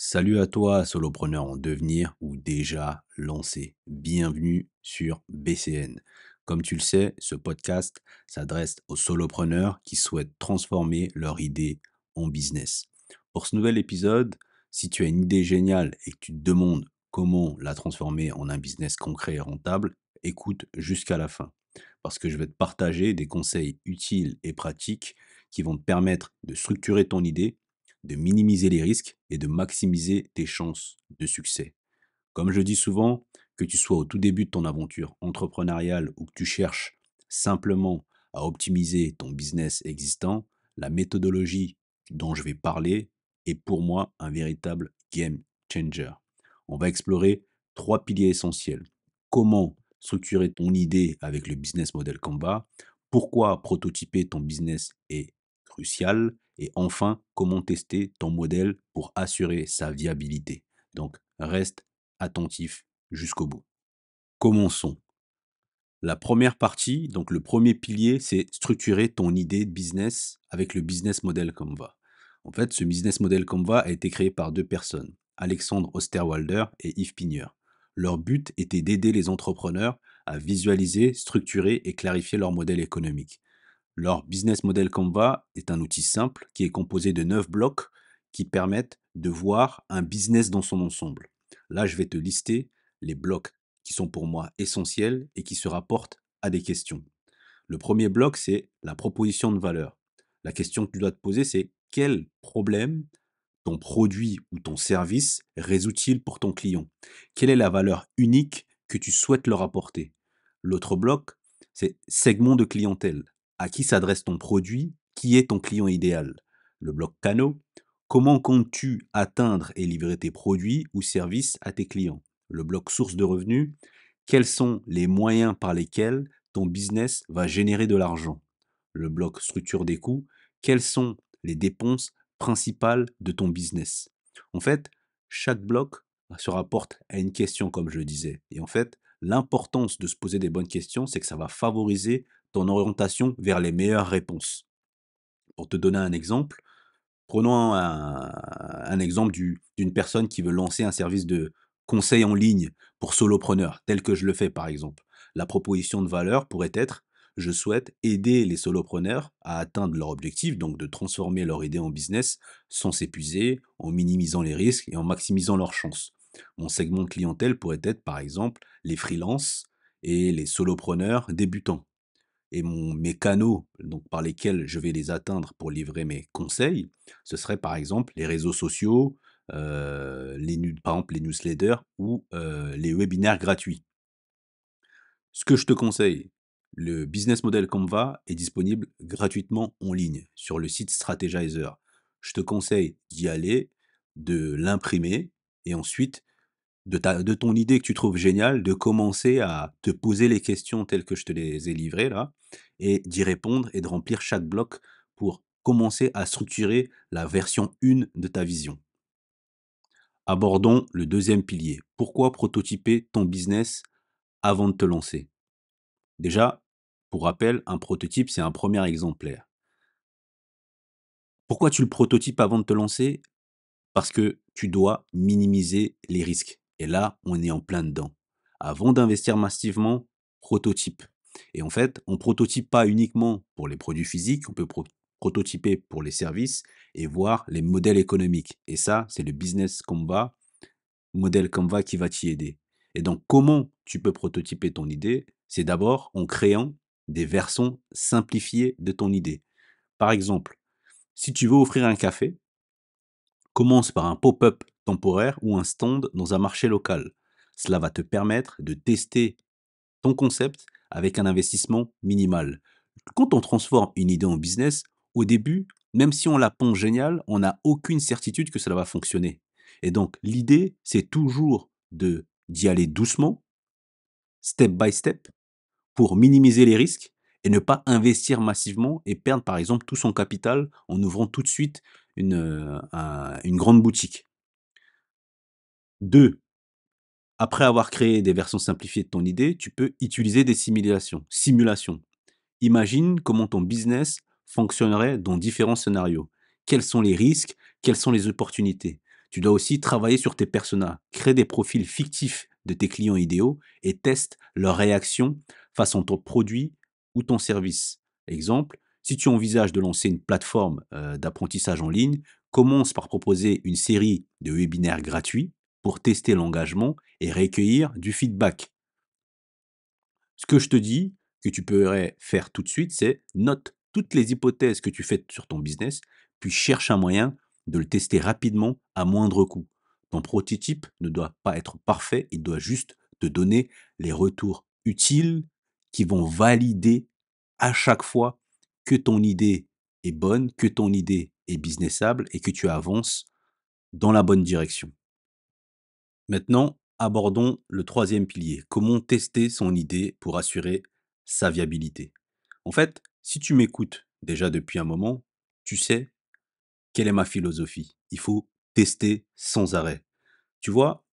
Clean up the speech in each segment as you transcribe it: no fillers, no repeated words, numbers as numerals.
Salut à toi, solopreneur en devenir ou déjà lancé. Bienvenue sur BCN. Comme tu le sais, ce podcast s'adresse aux solopreneurs qui souhaitent transformer leur idée en business. Pour ce nouvel épisode, si tu as une idée géniale et que tu te demandes comment la transformer en un business concret et rentable, écoute jusqu'à la fin. Parce que je vais te partager des conseils utiles et pratiques qui vont te permettre de structurer ton idée, de minimiser les risques et de maximiser tes chances de succès. Comme je dis souvent, que tu sois au tout début de ton aventure entrepreneuriale ou que tu cherches simplement à optimiser ton business existant, la méthodologie dont je vais parler est pour moi un véritable game changer. On va explorer trois piliers essentiels. Comment structurer ton idée avec le business model Canva, pourquoi prototyper ton business est crucial et enfin comment tester ton modèle pour assurer sa viabilité. Donc reste attentif jusqu'au bout. Commençons. La première partie, donc le premier pilier, c'est structurer ton idée de business avec le business model Canva. En fait, ce business model Canva a été créé par deux personnes, Alexandre Osterwalder et Yves Pigneur. Leur but était d'aider les entrepreneurs à visualiser, structurer et clarifier leur modèle économique. Leur business model Canva est un outil simple qui est composé de 9 blocs qui permettent de voir un business dans son ensemble. Là, je vais te lister les blocs qui sont pour moi essentiels et qui se rapportent à des questions. Le premier bloc, c'est la proposition de valeur. La question que tu dois te poser, c'est quel problème ton produit ou ton service résout-il pour ton client? Quelle est la valeur unique que tu souhaites leur apporter? L'autre bloc, c'est segment de clientèle. À qui s'adresse ton produit? Qui est ton client idéal? Le bloc canaux, comment comptes-tu atteindre et livrer tes produits ou services à tes clients? Le bloc source de revenus, quels sont les moyens par lesquels ton business va générer de l'argent? Le bloc structure des coûts, quelles sont les dépenses principales de ton business? En fait, chaque bloc se rapporte à une question, comme je le disais. Et en fait, l'importance de se poser des bonnes questions, c'est que ça va favoriser ton orientation vers les meilleures réponses. Pour te donner un exemple, prenons un exemple d'une personne qui veut lancer un service de conseil en ligne pour solopreneurs, tel que je le fais par exemple. La proposition de valeur pourrait être, je souhaite aider les solopreneurs à atteindre leur objectif, donc de transformer leur idée en business sans s'épuiser, en minimisant les risques et en maximisant leurs chances. Mon segment de clientèle pourrait être par exemple les freelances et les solopreneurs débutants. Et mes canaux donc par lesquels je vais les atteindre pour livrer mes conseils, ce serait par exemple les réseaux sociaux, par exemple les newsletters ou les webinaires gratuits. Ce que je te conseille, le business model Canva est disponible gratuitement en ligne sur le site Strategizer. Je te conseille d'y aller, de l'imprimer et ensuite de ton idée que tu trouves géniale, de commencer à te poser les questions telles que je te les ai livrées là, et d'y répondre et de remplir chaque bloc pour commencer à structurer la version 1 de ta vision. Abordons le deuxième pilier. Pourquoi prototyper ton business avant de te lancer? Déjà, pour rappel, un prototype, c'est un premier exemplaire. Pourquoi tu le prototypes avant de te lancer? Parce que tu dois minimiser les risques. Et là, on est en plein dedans. Avant d'investir massivement, prototype. Et en fait, on prototype pas uniquement pour les produits physiques, on peut prototyper pour les services et voir les modèles économiques. Et ça, c'est le business Canva, modèle Canva qui va t'y aider. Et donc, comment tu peux prototyper ton idée? C'est d'abord en créant des versions simplifiées de ton idée. Par exemple, si tu veux offrir un café, commence par un pop-up temporaire ou un stand dans un marché local. Cela va te permettre de tester ton concept avec un investissement minimal. Quand on transforme une idée en business, au début, même si on la pense géniale, on n'a aucune certitude que cela va fonctionner. Et donc, l'idée, c'est toujours d'y aller doucement, step by step, pour minimiser les risques et ne pas investir massivement et perdre, par exemple, tout son capital en ouvrant tout de suite une grande boutique. 2. Après avoir créé des versions simplifiées de ton idée, tu peux utiliser des simulations. Imagine comment ton business fonctionnerait dans différents scénarios. Quels sont les risques? Quelles sont les opportunités? Tu dois aussi travailler sur tes personas, créer des profils fictifs de tes clients idéaux et teste leur réaction face à ton produit ou ton service. Exemple, si tu envisages de lancer une plateforme d'apprentissage en ligne, commence par proposer une série de webinaires gratuits pour tester l'engagement et recueillir du feedback. Ce que je te dis, que tu pourrais faire tout de suite, c'est note toutes les hypothèses que tu fais sur ton business, puis cherche un moyen de le tester rapidement à moindre coût. Ton prototype ne doit pas être parfait, il doit juste te donner les retours utiles qui vont valider à chaque fois que ton idée est bonne, que ton idée est businessable et que tu avances dans la bonne direction. Maintenant, abordons le troisième pilier. Comment tester son idée pour assurer sa viabilité? En fait, si tu m'écoutes déjà depuis un moment, tu sais quelle est ma philosophie. Il faut tester sans arrêt. Tu vois,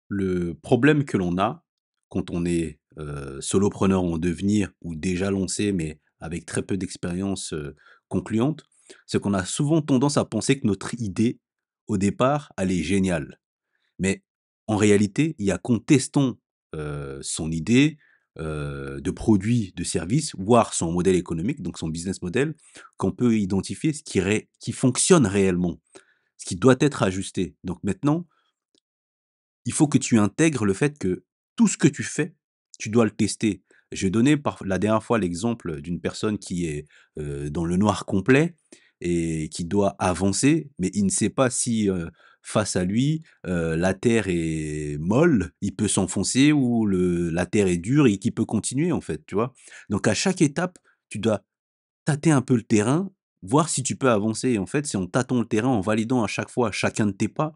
le problème que l'on a quand on est solopreneur en devenir ou déjà lancé, mais avec très peu d'expérience concluante, c'est qu'on a souvent tendance à penser que notre idée, au départ, elle est géniale. Mais en réalité, il y a qu'en testant, son idée, de produit, de service, voire son modèle économique, donc son business model, qu'on peut identifier ce qui fonctionne réellement, ce qui doit être ajusté. Donc maintenant, il faut que tu intègres le fait que tout ce que tu fais, tu dois le tester. J'ai donné la dernière fois l'exemple d'une personne qui est, dans le noir complet et qui doit avancer, mais il ne sait pas si, face à lui, la terre est molle, il peut s'enfoncer ou la terre est dure et qu'il peut continuer en fait, tu vois? Donc à chaque étape, tu dois tâter un peu le terrain, voir si tu peux avancer et en fait, c'est en tâtant le terrain, en validant à chaque fois chacun de tes pas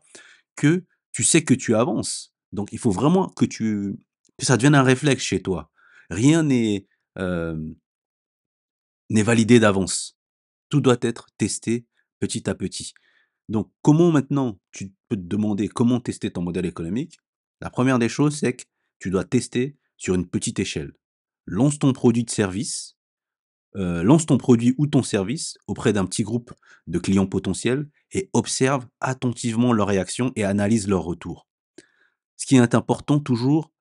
que tu sais que tu avances. Donc il faut vraiment que ça devienne un réflexe chez toi. Rien hem, n'est validé d'avance. Tout doit être testé petit à petit. Donc comment maintenant tu peux te demander comment tester ton modèle économique? La première des choses, c'est que tu dois tester sur une petite échelle. Lance ton produit de service, lance ton produit ou ton service auprès d'un petit groupe de clients potentiels et observe attentivement leurs réactions et analyse leurs retours. Ce qui est important toujours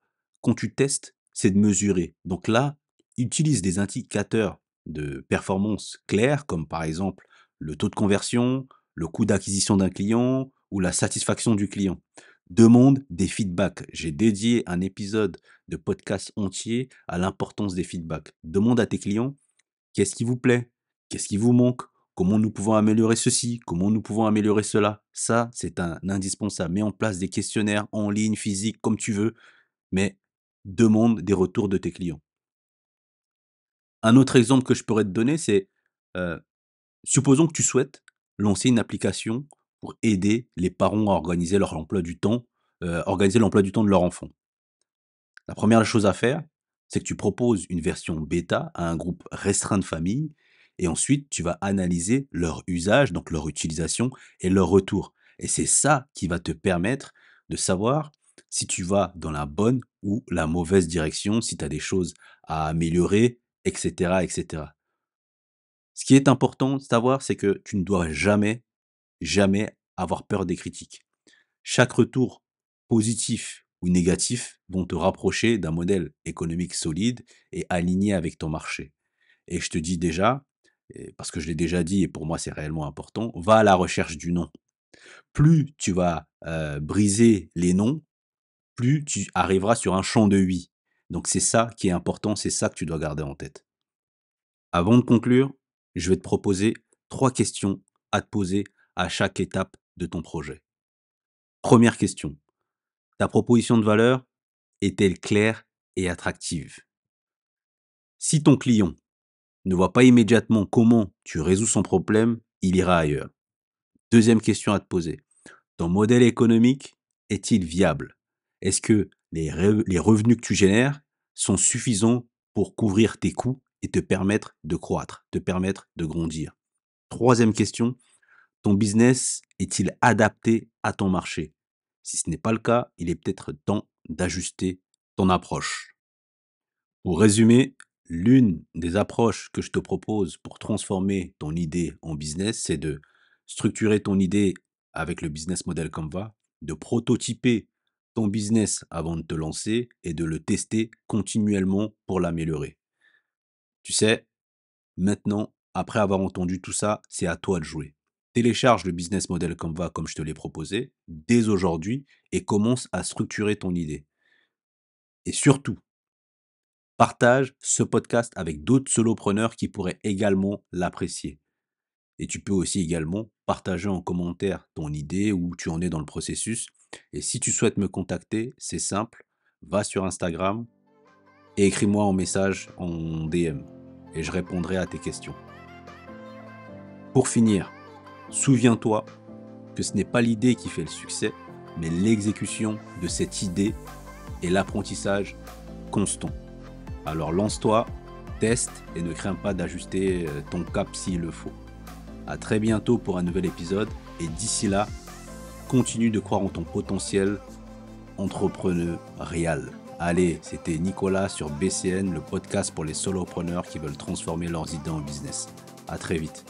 quand tu testes, c'est de mesurer. Donc là, utilise des indicateurs de performance clairs, comme par exemple le taux de conversion, le coût d'acquisition d'un client ou la satisfaction du client. Demande des feedbacks. J'ai dédié un épisode de podcast entier à l'importance des feedbacks. Demande à tes clients qu'est-ce qui vous plaît? Qu'est-ce qui vous manque? Comment nous pouvons améliorer ceci? Comment nous pouvons améliorer cela? Ça, c'est un indispensable. Mets en place des questionnaires en ligne, physique, comme tu veux, mais demande des retours de tes clients. Un autre exemple que je pourrais te donner, c'est, heu, supposons que tu souhaites lancer une application pour aider les parents à organiser l'emploi du temps de leur enfant. La première chose à faire, c'est que tu proposes une version bêta à un groupe restreint de familles et ensuite tu vas analyser leur usage, donc leur utilisation et leur retour. Et c'est ça qui va te permettre de savoir si tu vas dans la bonne ou la mauvaise direction, si tu as des choses à améliorer, etc., etc. Ce qui est important de savoir, c'est que tu ne dois jamais, jamais avoir peur des critiques. Chaque retour, positif ou négatif, vont te rapprocher d'un modèle économique solide et aligné avec ton marché. Et je te dis déjà, et parce que je l'ai déjà dit et pour moi c'est réellement important, va à la recherche du non. Plus tu vas briser les non, plus tu arriveras sur un champ de oui. Donc c'est ça qui est important, c'est ça que tu dois garder en tête. Avant de conclure, je vais te proposer 3 questions à te poser à chaque étape de ton projet. Première question: ta proposition de valeur est-elle claire et attractive? Si ton client ne voit pas immédiatement comment tu résous son problème, il ira ailleurs. Deuxième question à te poser: ton modèle économique est-il viable? Est-ce que les revenus que tu génères sont suffisants pour couvrir tes coûts et te permettre de croître, te permettre de grandir? Troisième question: ton business est-il adapté à ton marché? Si ce n'est pas le cas, il est peut-être temps d'ajuster ton approche. Pour résumer, l'une des approches que je te propose pour transformer ton idée en business, c'est de structurer ton idée avec le business model Canva, de prototyper ton business avant de te lancer et de le tester continuellement pour l'améliorer. Tu sais, maintenant, après avoir entendu tout ça, c'est à toi de jouer. Télécharge le business model Canva comme je te l'ai proposé dès aujourd'hui et commence à structurer ton idée. Et surtout, partage ce podcast avec d'autres solopreneurs qui pourraient également l'apprécier. Et tu peux aussi également partager en commentaire ton idée, où tu en es dans le processus. Et si tu souhaites me contacter, c'est simple, va sur Instagram et écris-moi en message en DM et je répondrai à tes questions. Pour finir, souviens-toi que ce n'est pas l'idée qui fait le succès, mais l'exécution de cette idée et l'apprentissage constant. Alors lance-toi, teste et ne crains pas d'ajuster ton cap s'il le faut. À très bientôt pour un nouvel épisode et d'ici là, continue de croire en ton potentiel entrepreneurial. Allez, c'était Nicolas sur BCN, le podcast pour les solopreneurs qui veulent transformer leurs idées en business. À très vite.